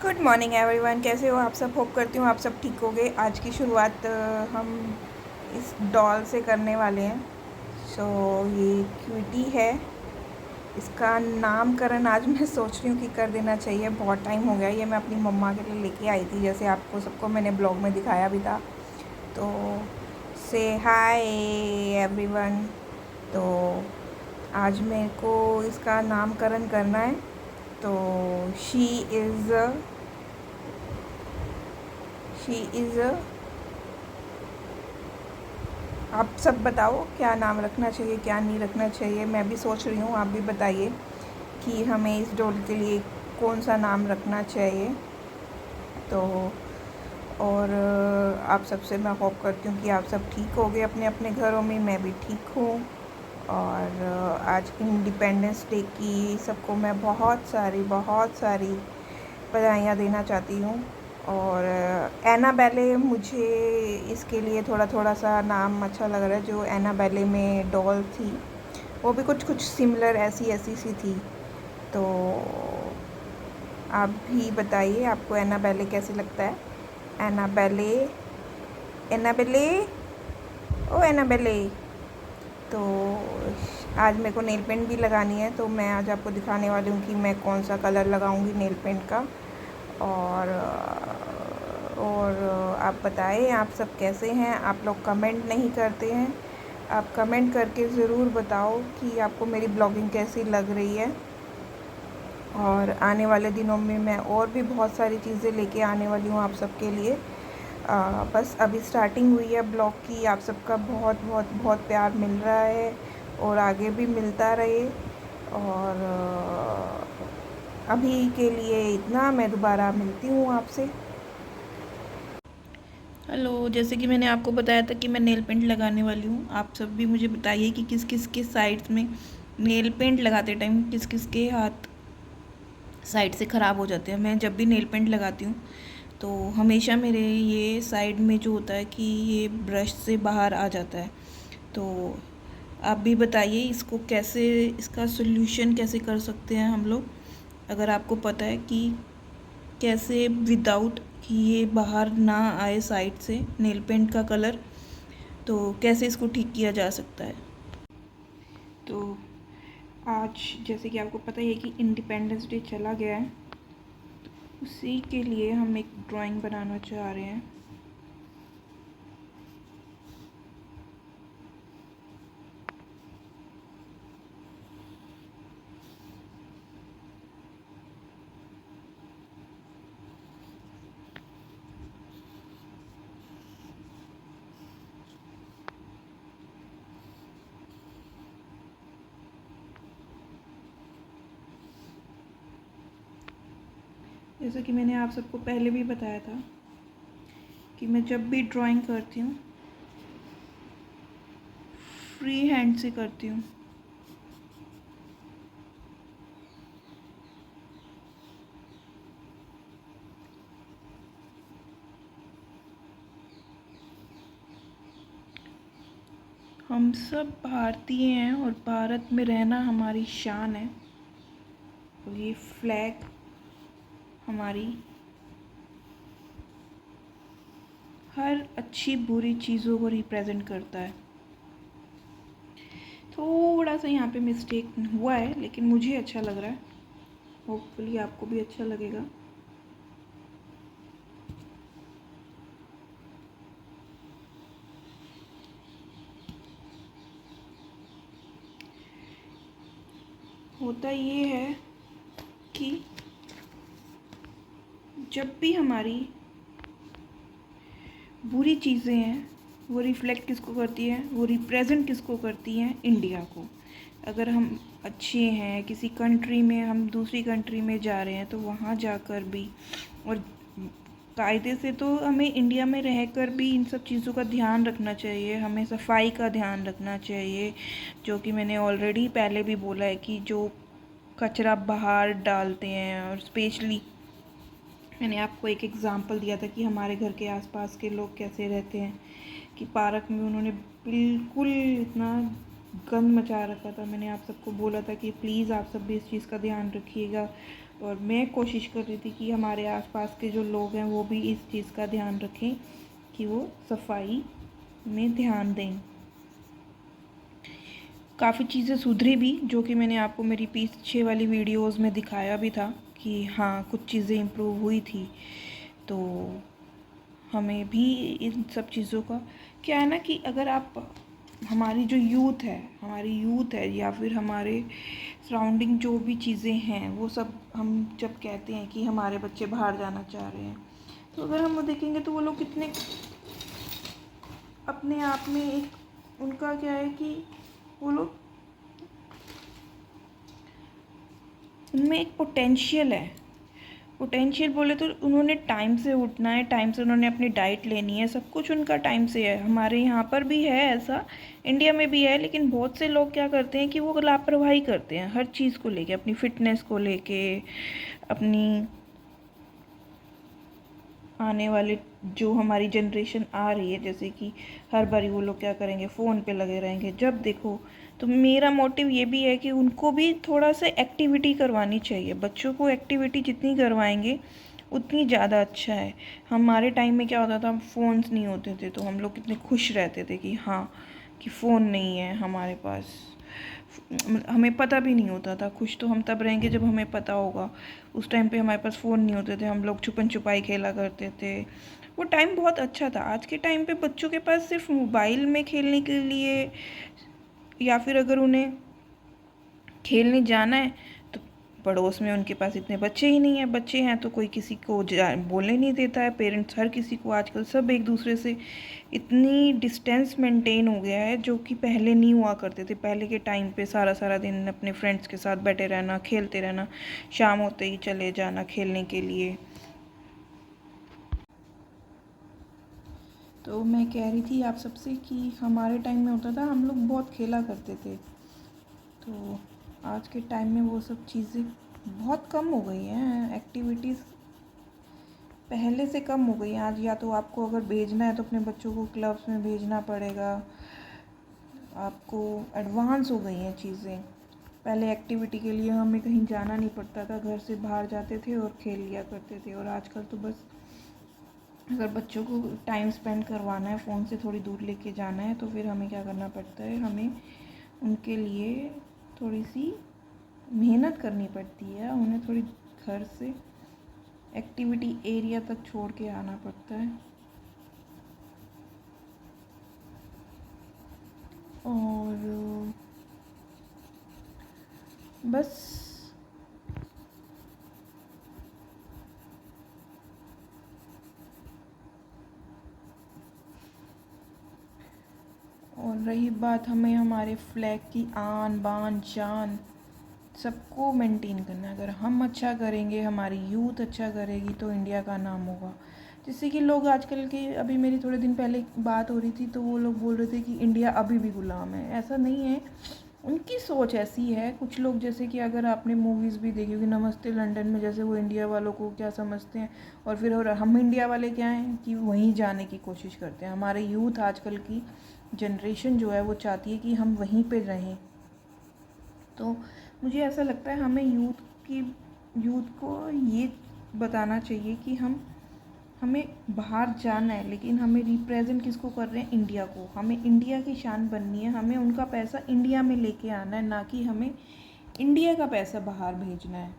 Good morning everyone, कैसे हो आप सब। होप करती हूँ आप सब ठीक होगे। आज की शुरुआत हम इस डॉल से करने वाले हैं। ये क्यूटी है, इसका नामकरण आज मैं सोच रही हूँ कि कर देना चाहिए। बहुत टाइम हो गया, ये मैं अपनी मम्मा के लिए लेके आई थी, जैसे आपको सबको मैंने ब्लॉग में दिखाया भी था। तो से हाय एवरीवन। तो आज मेरे को इसका नामकरण करना है। तो शी इज़ शी इज़ आप सब बताओ क्या नाम रखना चाहिए, क्या नहीं रखना चाहिए। मैं भी सोच रही हूँ, आप भी बताइए कि हमें इस डॉल के लिए कौन सा नाम रखना चाहिए। तो और आप सबसे मैं होप करती हूँ कि आप सब ठीक होगे अपने अपने घरों में, मैं भी ठीक हूँ। और आज इंडिपेंडेंस डे की सबको मैं बहुत सारी बधाइयाँ देना चाहती हूँ। और एनाबेले, मुझे इसके लिए थोड़ा थोड़ा सा नाम अच्छा लग रहा है। जो एनाबेले में डॉल थी वो भी कुछ कुछ सिमिलर ऐसी ऐसी सी थी। तो आप भी बताइए आपको एनाबेले कैसे लगता है। एनाबेले, एनाबेले, ओ एनाबेले। तो आज मेरे को नेल पेंट भी लगानी है, तो मैं आज आपको दिखाने वाली हूँ कि मैं कौन सा कलर लगाऊंगी नेल पेंट का। और आप बताएं आप सब कैसे हैं। आप लोग कमेंट नहीं करते हैं, आप कमेंट करके ज़रूर बताओ कि आपको मेरी ब्लॉगिंग कैसी लग रही है। और आने वाले दिनों में मैं और भी बहुत सारी चीज़ें लेके आने वाली हूँ आप सबके लिए। बस अभी स्टार्टिंग हुई है ब्लॉग की। आप सबका बहुत बहुत बहुत प्यार मिल रहा है और आगे भी मिलता रहे। और अभी के लिए इतना, मैं दोबारा मिलती हूँ आपसे। हेलो, जैसे कि मैंने आपको बताया था कि मैं नेल पेंट लगाने वाली हूँ। आप सब भी मुझे बताइए कि किस किस के साइड्स में नेल पेंट लगाते टाइम किस किस के हाथ साइड से ख़राब हो जाते हैं। मैं जब भी नेल पेंट लगाती हूँ तो हमेशा मेरे ये साइड में जो होता है कि ये ब्रश से बाहर आ जाता है। तो आप भी बताइए इसको कैसे, इसका सॉल्यूशन कैसे कर सकते हैं हम लोग। अगर आपको पता है कि कैसे विदाउट कि ये बाहर ना आए साइड से नेल पेंट का कलर, तो कैसे इसको ठीक किया जा सकता है। तो आज जैसे कि आपको पता ही है कि इंडिपेंडेंस डे चला गया है, उसी के लिए हम एक ड्राइंग बनाना चाह रहे हैं। जैसा कि मैंने आप सबको पहले भी बताया था कि मैं जब भी ड्राइंग करती हूँ फ्री हैंड से करती हूँ। हम सब भारतीय हैं और भारत में रहना हमारी शान है। और ये फ्लैग हमारी हर अच्छी बुरी चीज़ों को रिप्रेजेंट करता है। थोड़ा सा यहाँ पे मिस्टेक हुआ है, लेकिन मुझे अच्छा लग रहा है। होपफुली आपको भी अच्छा लगेगा। होता ये है कि जब भी हमारी बुरी चीज़ें हैं वो रिफ्लेक्ट किसको करती हैं, वो रिप्रेजेंट किसको करती हैं, इंडिया को। अगर हम अच्छे हैं किसी कंट्री में, हम दूसरी कंट्री में जा रहे हैं तो वहाँ जाकर भी, और कायदे से तो हमें इंडिया में रहकर भी इन सब चीज़ों का ध्यान रखना चाहिए। हमें सफाई का ध्यान रखना चाहिए, जो कि मैंने ऑलरेडी पहले भी बोला है कि जो कचरा बाहर डालते हैं, और स्पेशली मैंने आपको एक एग्ज़ाम्पल दिया था कि हमारे घर के आसपास के लोग कैसे रहते हैं, कि पार्क में उन्होंने बिल्कुल इतना गंद मचा रखा था। मैंने आप सबको बोला था कि प्लीज़ आप सब भी इस चीज़ का ध्यान रखिएगा। और मैं कोशिश कर रही थी कि हमारे आसपास के जो लोग हैं वो भी इस चीज़ का ध्यान रखें कि वो सफाई में ध्यान दें। काफ़ी चीज़ें सुधरी भी, जो कि मैंने आपको मेरी पीछे वाली वीडियोस में दिखाया भी था कि हाँ कुछ चीज़ें इम्प्रूव हुई थी। तो हमें भी इन सब चीज़ों का क्या है ना कि अगर आप हमारी जो हमारी यूथ है या फिर हमारे सराउंडिंग जो भी चीज़ें हैं वो सब, हम जब कहते हैं कि हमारे बच्चे बाहर जाना चाह रहे हैं, तो अगर हम वो देखेंगे तो वो लोग कितने अपने आप में एक उनका क्या है कि वो लोग उनमें एक पोटेंशियल बोले तो उन्होंने टाइम से उठना है, टाइम से उन्होंने अपनी डाइट लेनी है, सब कुछ उनका टाइम से है। हमारे यहाँ पर भी है ऐसा, इंडिया में भी है, लेकिन बहुत से लोग क्या करते हैं कि वो लापरवाही करते हैं हर चीज़ को लेके, अपनी फिटनेस को लेके, अपनी आने वाले जो हमारी जनरेशन आ रही है, जैसे कि हर बारी वो लोग क्या करेंगे, फ़ोन पे लगे रहेंगे जब देखो। तो मेरा मोटिव ये भी है कि उनको भी थोड़ा सा एक्टिविटी करवानी चाहिए। बच्चों को एक्टिविटी जितनी करवाएंगे उतनी ज़्यादा अच्छा है। हमारे टाइम में क्या होता था, फ़ोन्स नहीं होते थे तो हम लोग कितने खुश रहते थे कि हाँ कि फ़ोन नहीं है हमारे पास। हमें पता भी नहीं होता था, खुश तो हम तब रहेंगे जब हमें पता होगा। उस टाइम पे हमारे पास फ़ोन नहीं होते थे, हम लोग छुपन छुपाई खेला करते थे। वो टाइम बहुत अच्छा था। आज के टाइम पे बच्चों के पास सिर्फ मोबाइल में खेलने के लिए, या फिर अगर उन्हें खेलने जाना है तो पड़ोस में उनके पास इतने बच्चे ही नहीं हैं। बच्चे हैं तो कोई किसी को बोलने नहीं देता है। पेरेंट्स हर किसी को आजकल सब एक दूसरे से इतनी डिस्टेंस मेंटेन हो गया है, जो कि पहले नहीं हुआ करते थे। पहले के टाइम पे सारा सारा दिन अपने फ्रेंड्स के साथ बैठे रहना, खेलते रहना, शाम होते ही चले जाना खेलने के लिए। तो मैं कह रही थी आप सबसे कि हमारे टाइम में होता था, हम लोग बहुत खेला करते थे। तो आज के टाइम में वो सब चीज़ें बहुत कम हो गई हैं। एक्टिविटीज़ पहले से कम हो गई हैं। आज या तो आपको अगर भेजना है तो अपने बच्चों को क्लब्स में भेजना पड़ेगा, आपको एडवांस हो गई हैं चीज़ें। पहले एक्टिविटी के लिए हमें कहीं जाना नहीं पड़ता था, घर से बाहर जाते थे और खेल लिया करते थे। और आजकल तो बस अगर बच्चों को टाइम स्पेंड करवाना है, फ़ोन से थोड़ी दूर लेके जाना है, तो फिर हमें क्या करना पड़ता है, हमें उनके लिए थोड़ी सी मेहनत करनी पड़ती है। उन्हें थोड़ी घर से एक्टिविटी एरिया तक छोड़ के आना पड़ता है। और बस और रही बात हमें हमारे फ्लैग की आन बान शान सबको मेंटेन करना है। अगर हम अच्छा करेंगे, हमारी यूथ अच्छा करेगी, तो इंडिया का नाम होगा। जैसे कि लोग आजकल के, अभी मेरी थोड़े दिन पहले बात हो रही थी तो वो लोग बोल रहे थे कि इंडिया अभी भी गुलाम है। ऐसा नहीं है, उनकी सोच ऐसी है। कुछ लोग, जैसे कि अगर आपने मूवीज़ भी देखी होगी, नमस्ते लंदन में जैसे वो इंडिया वालों को क्या समझते हैं, और फिर और हम इंडिया वाले क्या हैं कि वहीं जाने की कोशिश करते हैं। हमारे यूथ आजकल की जनरेशन जो है वो चाहती है कि हम वहीं पे रहें। तो मुझे ऐसा लगता है हमें यूथ को ये बताना चाहिए कि हमें बाहर जाना है, लेकिन हमें रिप्रेजेंट किसको कर रहे हैं, इंडिया को। हमें इंडिया की शान बननी है, हमें उनका पैसा इंडिया में लेके आना है, ना कि हमें इंडिया का पैसा बाहर भेजना है।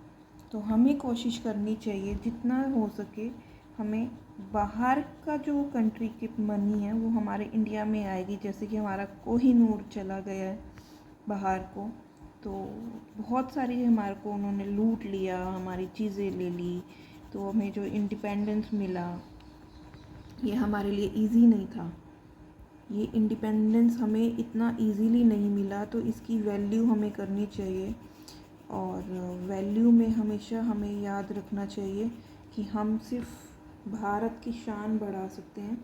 तो हमें कोशिश करनी चाहिए जितना हो सके, हमें बाहर का जो कंट्री की मनी है वो हमारे इंडिया में आएगी। जैसे कि हमारा कोहिनूर चला गया है बाहर को, तो बहुत सारी हमारे को उन्होंने लूट लिया, हमारी चीज़ें ले ली। तो हमें जो इंडिपेंडेंस मिला, ये हमारे लिए इजी नहीं था। ये इंडिपेंडेंस हमें इतना इजीली नहीं मिला, तो इसकी वैल्यू हमें करनी चाहिए। और वैल्यू में हमेशा हमें याद रखना चाहिए कि हम सिर्फ भारत की शान बढ़ा सकते हैं।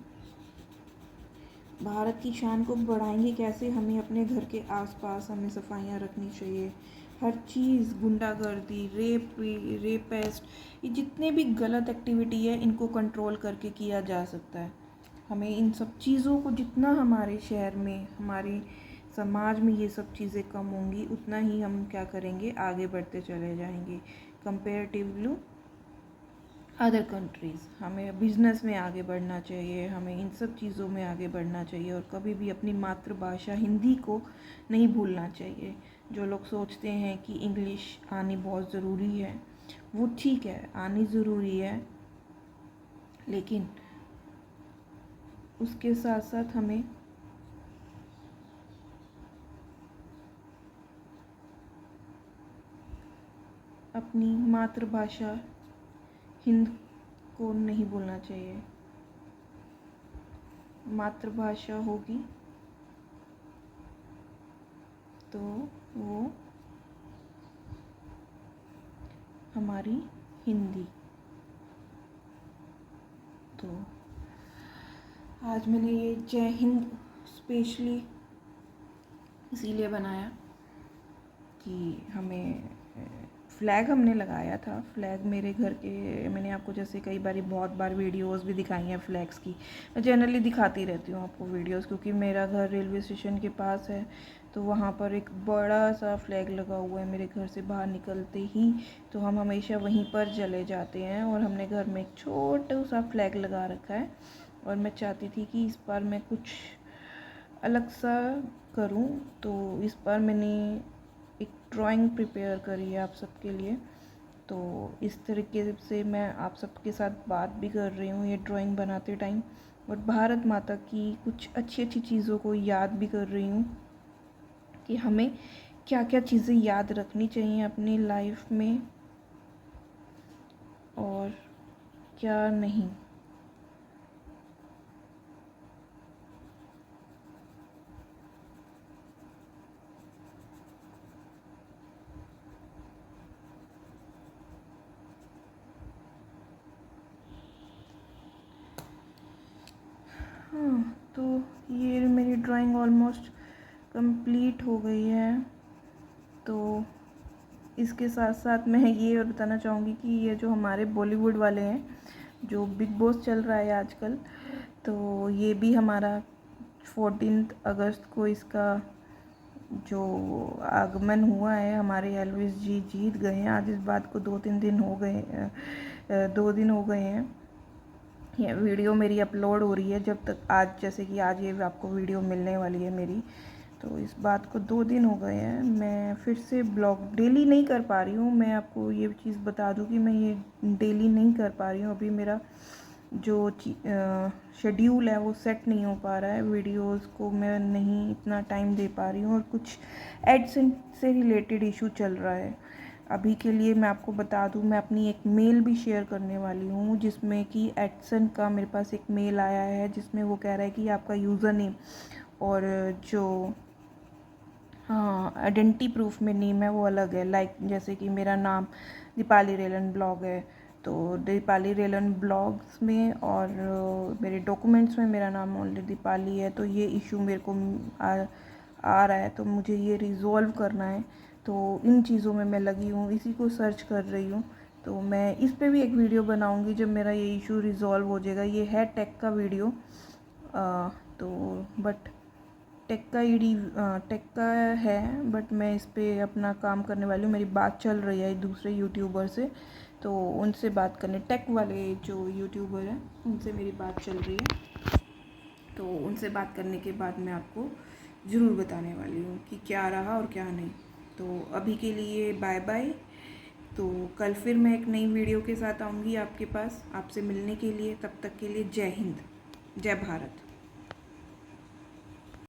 भारत की शान को बढ़ाएंगे कैसे, हमें अपने घर के आसपास हमें सफाइयाँ रखनी चाहिए। हर चीज़, गुंडागर्दी, रेपेस्ट, ये जितने भी गलत एक्टिविटी है इनको कंट्रोल करके किया जा सकता है। हमें इन सब चीज़ों को, जितना हमारे शहर में, हमारे समाज में ये सब चीज़ें कम होंगी, उतना ही हम क्या करेंगे, आगे बढ़ते चले जाएंगे। Comparatively other countries. हमें बिज़नेस में आगे बढ़ना चाहिए, हमें इन सब चीज़ों में आगे बढ़ना चाहिए और कभी भी अपनी मातृभाषा हिंदी को नहीं भूलना चाहिए। जो लोग सोचते हैं कि इंग्लिश आनी बहुत ज़रूरी है, वो ठीक है, आनी ज़रूरी है, लेकिन उसके साथ साथ हमें अपनी मातृभाषा हिंद को नहीं भूलना चाहिए। मातृभाषा होगी तो वो हमारी हिंदी। तो आज मैंने ये जय हिंद स्पेशली इसीलिए बनाया कि हमें फ्लैग हमने लगाया था। फ्लैग मेरे घर के, मैंने आपको जैसे कई बार बहुत बार वीडियोस भी दिखाई हैं फ्लैग्स की। मैं जनरली दिखाती रहती हूँ आपको वीडियोस, क्योंकि मेरा घर रेलवे स्टेशन के पास है, तो वहाँ पर एक बड़ा सा फ्लैग लगा हुआ है मेरे घर से बाहर निकलते ही। तो हम हमेशा वहीं पर चले जाते हैं और हमने घर में एक छोटा सा फ्लैग लगा रखा है। और मैं चाहती थी कि इस बार मैं कुछ अलग सा करूं, तो इस बार मैंने एक ड्राइंग प्रिपेयर करी है आप सबके लिए। तो इस तरीके से मैं आप सबके साथ बात भी कर रही हूँ ये ड्राइंग बनाते टाइम, और भारत माता की कुछ अच्छी अच्छी चीज़ों को याद भी कर रही हूँ कि हमें क्या क्या चीज़ें याद रखनी चाहिए अपनी लाइफ में और क्या नहीं। हाँ, तो ये मेरी ड्राइंग ऑलमोस्ट कंप्लीट हो गई है। तो इसके साथ साथ मैं ये और बताना चाहूँगी कि ये जो हमारे बॉलीवुड वाले हैं, जो बिग बॉस चल रहा है आजकल, तो ये भी हमारा 14 अगस्त को इसका जो आगमन हुआ है, हमारे एल्विस जी जीत गए हैं। आज इस बात को 2-3 दिन हो गए, 2 दिन हो गए हैं। ये वीडियो मेरी अपलोड हो रही है जब तक, आज जैसे कि आज ये आपको वीडियो मिलने वाली है मेरी, तो इस बात को 2 दिन हो गए हैं। मैं फिर से ब्लॉग डेली नहीं कर पा रही हूँ। मैं आपको ये चीज़ बता दूँ कि मैं ये डेली नहीं कर पा रही हूँ। अभी मेरा जो शेड्यूल है वो सेट नहीं हो पा रहा है, वीडियोस को मैं नहीं इतना टाइम दे पा रही हूँ, और कुछ एडसेंस से रिलेटेड इशू चल रहा है। अभी के लिए मैं आपको बता दूं, मैं अपनी एक मेल भी शेयर करने वाली हूँ, जिसमें कि एडसन का मेरे पास एक मेल आया है जिसमें वो कह रहा है कि आपका यूज़र नेम और जो हाँ आइडेंटिटी प्रूफ में नेम है वो अलग है। लाइक जैसे कि मेरा नाम दीपाली रेलन ब्लॉग है, तो दीपाली रेलन ब्लॉग्स में और मेरे डॉक्यूमेंट्स में मेरा नाम ऑलरेडी दीपाली है। तो ये इशू मेरे को आ रहा है, तो मुझे ये रिज़ॉल्व करना है। तो इन चीज़ों में मैं लगी हूँ, इसी को सर्च कर रही हूँ। तो मैं इस पे भी एक वीडियो बनाऊँगी जब मेरा ये इशू रिज़ॉल्व हो जाएगा। ये है टेक का वीडियो, तो बट टेक का है, बट मैं इस पे अपना काम करने वाली हूँ। मेरी बात चल रही है दूसरे यूट्यूबर से, तो उनसे बात करने, टेक वाले जो यूट्यूबर हैं उनसे मेरी बात चल रही है। तो उनसे बात करने के बाद मैं आपको ज़रूर बताने वाली हूँ कि क्या रहा और क्या नहीं। तो अभी के लिए बाय बाय। तो कल फिर मैं एक नई वीडियो के साथ आऊँगी आपके पास, आपसे मिलने के लिए। तब तक के लिए जय हिंद, जय भारत।